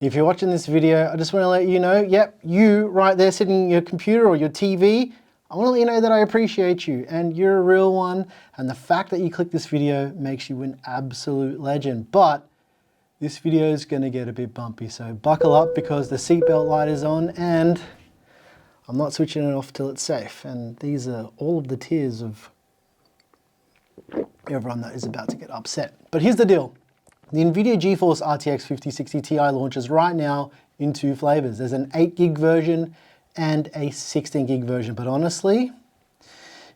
If you're watching this video, I just want to let you know, yep, you right there sitting in your computer or your TV, I want to let you know that I appreciate you and you're a real one. And the fact that you clicked this video makes you an absolute legend. But this video is going to get a bit bumpy, so buckle up because the seatbelt light is on and I'm not switching it off till it's safe. And these are all of the tears of everyone that is about to get upset. But here's the deal. The NVIDIA GeForce RTX 5060 Ti launches right now in two flavors. There's an 8 gig version and a 16 gig version. But honestly,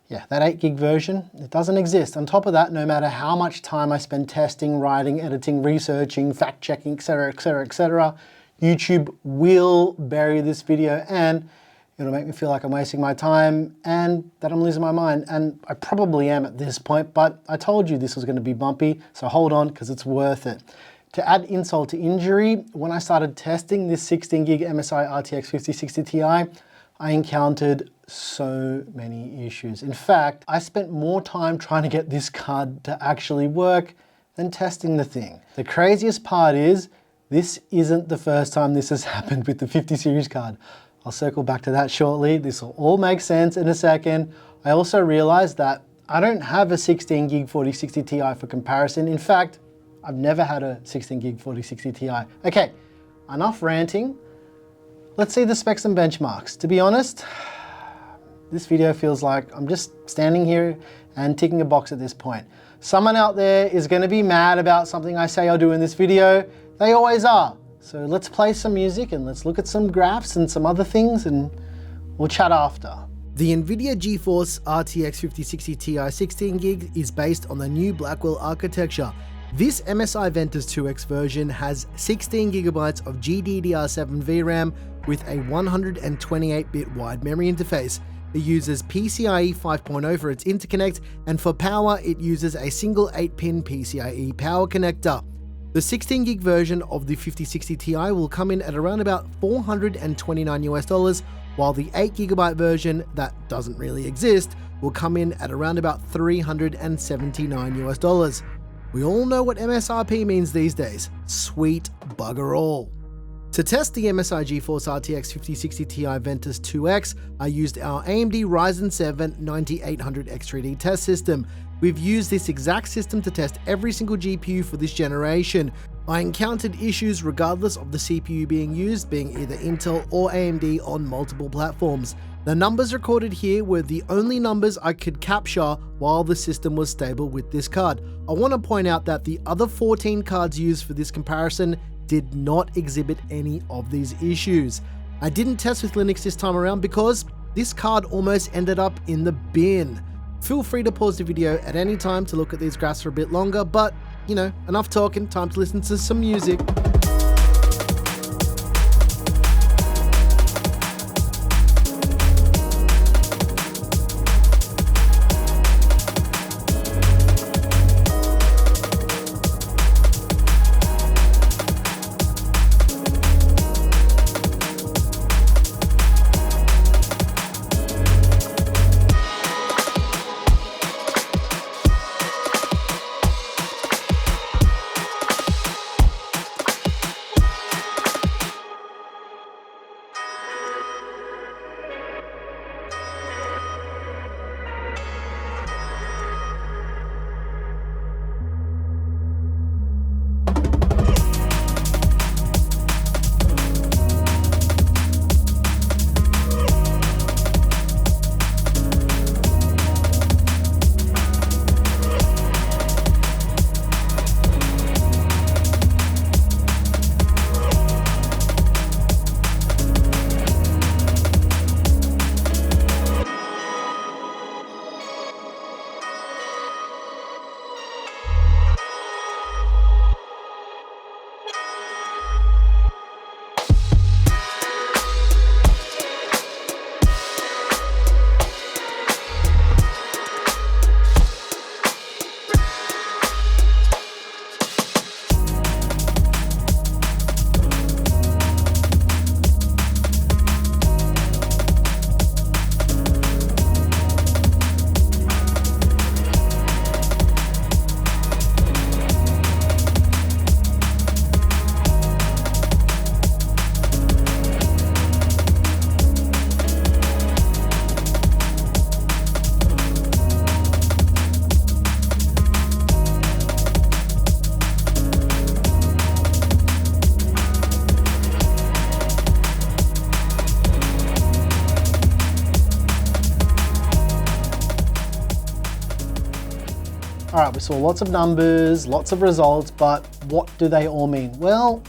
yeah, that 8 gig version, it doesn't exist. On top of that, no matter how much time I spend testing, writing, editing, researching, fact checking, etc., etc., etc., YouTube will bury this video and it'll make me feel like I'm wasting my time and that I'm losing my mind. And I probably am at this point, but I told you this was going to be bumpy, so hold on because it's worth it. To add insult to injury, when I started testing this 16 gig MSI RTX 5060 Ti, I encountered so many issues. In fact, I spent more time trying to get this card to actually work than testing the thing. The craziest part is, this isn't the first time this has happened with the 50 series card. I'll circle back to that shortly. This will all make sense in a second. I also realized that I don't have a 16 gig 4060 Ti for comparison. In fact, I've never had a 16 gig 4060 Ti. Okay, enough ranting. Let's see the specs and benchmarks. To be honest, this video feels like I'm just standing here and ticking a box at this point. Someone out there is going to be mad about something I say or do in this video. They always are. So let's play some music and let's look at some graphs and some other things and we'll chat after. The NVIDIA GeForce RTX 5060 Ti 16 gig is based on the new Blackwell architecture. This MSI Ventus 2X version has 16 gigabytes of GDDR7 VRAM with a 128-bit wide memory interface. It uses PCIe 5.0 for its interconnect, and for power it uses a single 8-pin PCIe power connector. The 16 gig version of the 5060 Ti will come in at around about $429 US, while the 8 gigabyte version that doesn't really exist will come in at around about $379 US. We all know what MSRP means these days. Sweet bugger all. To test the MSI GeForce RTX 5060 Ti Ventus 2X, I used our AMD Ryzen 7 9800X3D test system. We've used this exact system to test every single GPU for this generation. I encountered issues regardless of the CPU being used, being either Intel or AMD on multiple platforms. The numbers recorded here were the only numbers I could capture while the system was stable with this card. I want to point out that the other 14 cards used for this comparison did not exhibit any of these issues. I didn't test with Linux this time around because this card almost ended up in the bin. Feel free to pause the video at any time to look at these graphs for a bit longer, but you know, enough talking, time to listen to some music. right, we saw lots of numbers, lots of results, but what do they all mean? Well,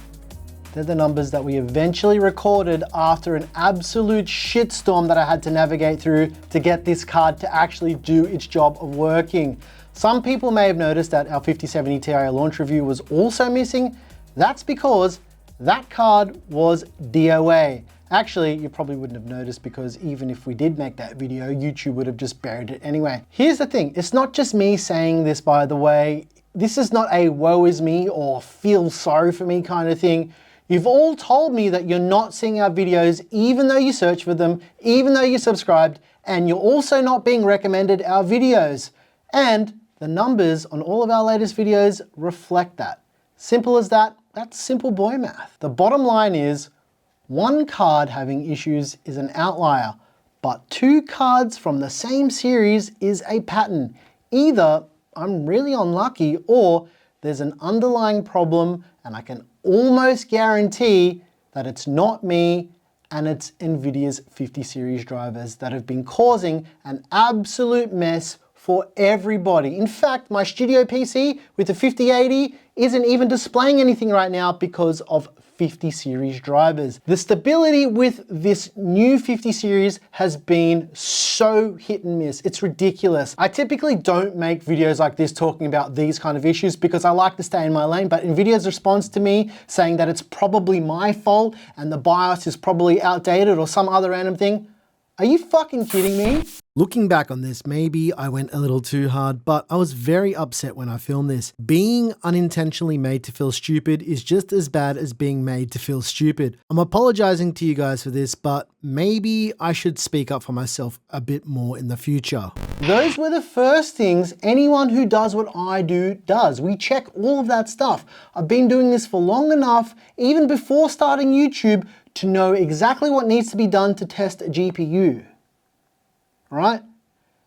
they're the numbers that we eventually recorded after an absolute shitstorm that I had to navigate through to get this card to actually do its job of working. Some people may have noticed that our 5070 Ti launch review was also missing. That's because that card was DOA. Actually, you probably wouldn't have noticed because even if we did make that video, YouTube would have just buried it anyway. Here's the thing, it's not just me saying this, by the way. This is not a woe is me or feel sorry for me kind of thing. You've all told me that you're not seeing our videos even though you search for them, even though you subscribed, and you're also not being recommended our videos. And the numbers on all of our latest videos reflect that. Simple as that, that's simple boy math. The bottom line is, one card having issues is an outlier, but two cards from the same series is a pattern. Either I'm really unlucky or there's an underlying problem, and I can almost guarantee that it's not me and it's NVIDIA's 50 series drivers that have been causing an absolute mess for everybody. In fact, my studio PC with the 5080 isn't even displaying anything right now because of 50 series drivers. The stability with this new 50 series has been so hit and miss. It's ridiculous. I typically don't make videos like this talking about these kind of issues because I like to stay in my lane, but NVIDIA's response to me saying that it's probably my fault and the BIOS is probably outdated or some other random thing. Are you fucking kidding me? Looking back on this, maybe I went a little too hard, but I was very upset when I filmed this. Being unintentionally made to feel stupid is just as bad as being made to feel stupid. I'm apologizing to you guys for this, but maybe I should speak up for myself a bit more in the future. Those were the first things anyone who does what I do does. We check all of that stuff. I've been doing this for long enough, even before starting YouTube, to know exactly what needs to be done to test a GPU. Right?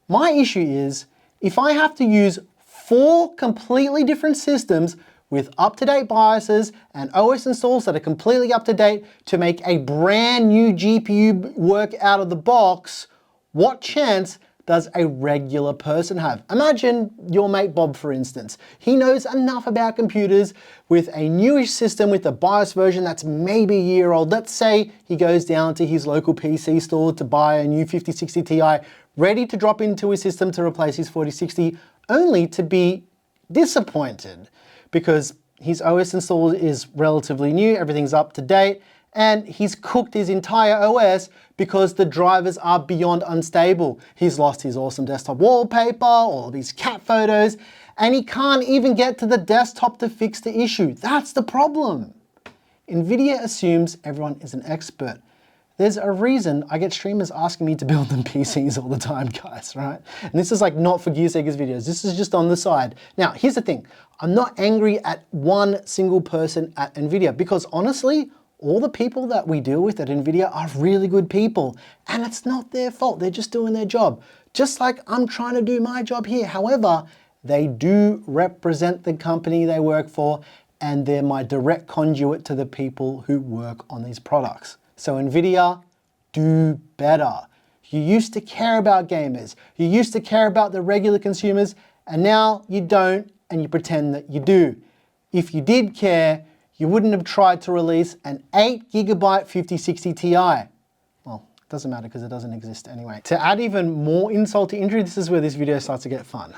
My issue is, if I have to use 4 completely different systems with up-to-date BIOSes and OS installs that are completely up-to-date to make a brand new GPU work out of the box, what chance does a regular person have? Imagine your mate Bob, for instance. He knows enough about computers with a newish system with a BIOS version that's maybe a year old. Let's say he goes down to his local PC store to buy a new 5060 Ti, ready to drop into his system to replace his 4060, only to be disappointed because his OS install is relatively new, everything's up to date, and he's cooked his entire OS because the drivers are beyond unstable. He's lost his awesome desktop wallpaper, all of his cat photos, and he can't even get to the desktop to fix the issue. That's the problem. NVIDIA assumes everyone is an expert. There's a reason I get streamers asking me to build them PCs all the time, guys, right? And this is like not for Gearseekers videos. This is just on the side. Now, here's the thing. I'm not angry at one single person at NVIDIA because honestly, all the people that we deal with at NVIDIA are really good people, and it's not their fault. They're just doing their job. Just like I'm trying to do my job here. However, they do represent the company they work for, and they're my direct conduit to the people who work on these products. So NVIDIA, do better. You used to care about gamers. You used to care about the regular consumers, and now you don't, and you pretend that you do. If you did care, you wouldn't have tried to release an 8GB 5060 Ti. Well, it doesn't matter because it doesn't exist anyway. To add even more insult to injury, this is where this video starts to get fun.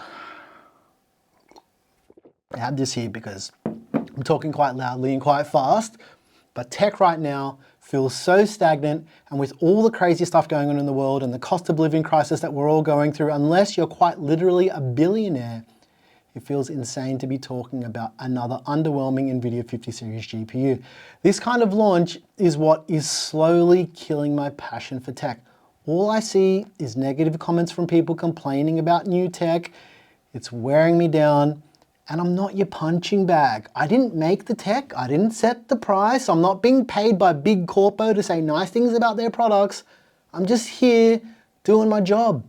I have this here because I'm talking quite loudly and quite fast, but tech right now feels so stagnant, and with all the crazy stuff going on in the world and the cost of living crisis that we're all going through, unless you're quite literally a billionaire, it feels insane to be talking about another underwhelming NVIDIA 50 series GPU. This kind of launch is what is slowly killing my passion for tech. All I see is negative comments from people complaining about new tech. It's wearing me down, and I'm not your punching bag. I didn't make the tech, I didn't set the price, I'm not being paid by big corpo to say nice things about their products. I'm just here doing my job.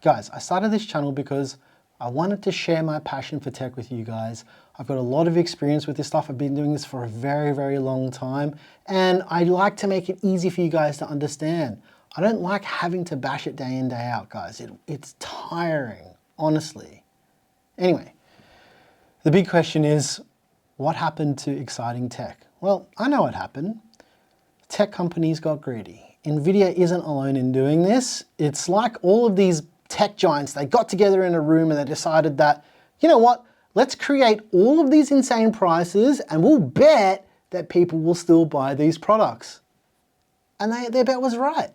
Guys, I started this channel because I wanted to share my passion for tech with you guys. I've got a lot of experience with this stuff. I've been doing this for a very, very long time, and I like to make it easy for you guys to understand. I don't like having to bash it day in, day out, guys. It's tiring, honestly. Anyway, the big question is, what happened to exciting tech? Well, I know what happened. Tech companies got greedy. NVIDIA isn't alone in doing this. It's like all of these tech giants, they got together in a room and they decided that, you know what, let's create all of these insane prices and we'll bet that people will still buy these products. And their bet was right.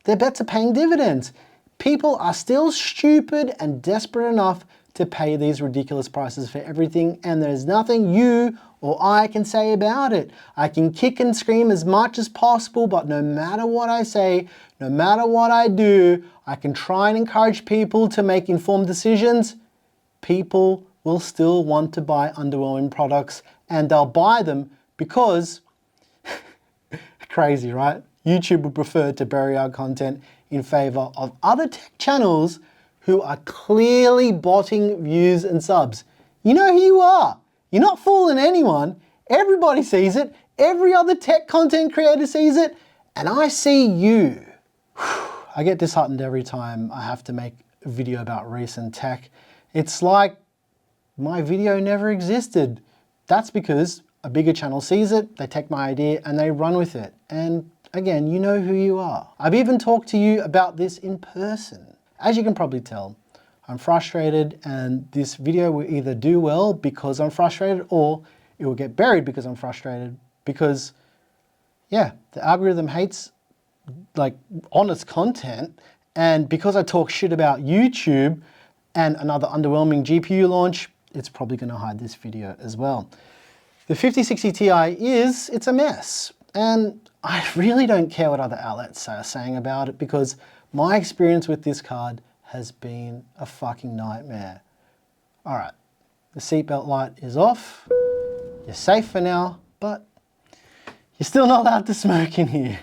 Their bets are paying dividends. People are still stupid and desperate enough to pay these ridiculous prices for everything, and there's nothing you or I can say about it. I can kick and scream as much as possible, but no matter what I say, no matter what I do, I can try and encourage people to make informed decisions. People will still want to buy underwhelming products, and they'll buy them because, crazy, right? YouTube would prefer to bury our content in favor of other tech channels who are clearly botting views and subs. You know who you are. You're not fooling anyone. Everybody sees it. Every other tech content creator sees it. And I see you. I get disheartened every time I have to make a video about recent tech. It's like my video never existed. That's because a bigger channel sees it, they take my idea and they run with it. And again, you know who you are. I've even talked to you about this in person. As you can probably tell, I'm frustrated, and this video will either do well because I'm frustrated, or it will get buried because I'm frustrated, because yeah, the algorithm hates like honest content, and because I talk shit about YouTube and another underwhelming GPU launch, it's probably gonna hide this video as well. The 5060 Ti it's a mess, and I really don't care what other outlets are saying about it, because my experience with this card has been a fucking nightmare. All right, the seatbelt light is off. You're safe for now, but you're still not allowed to smoke in here.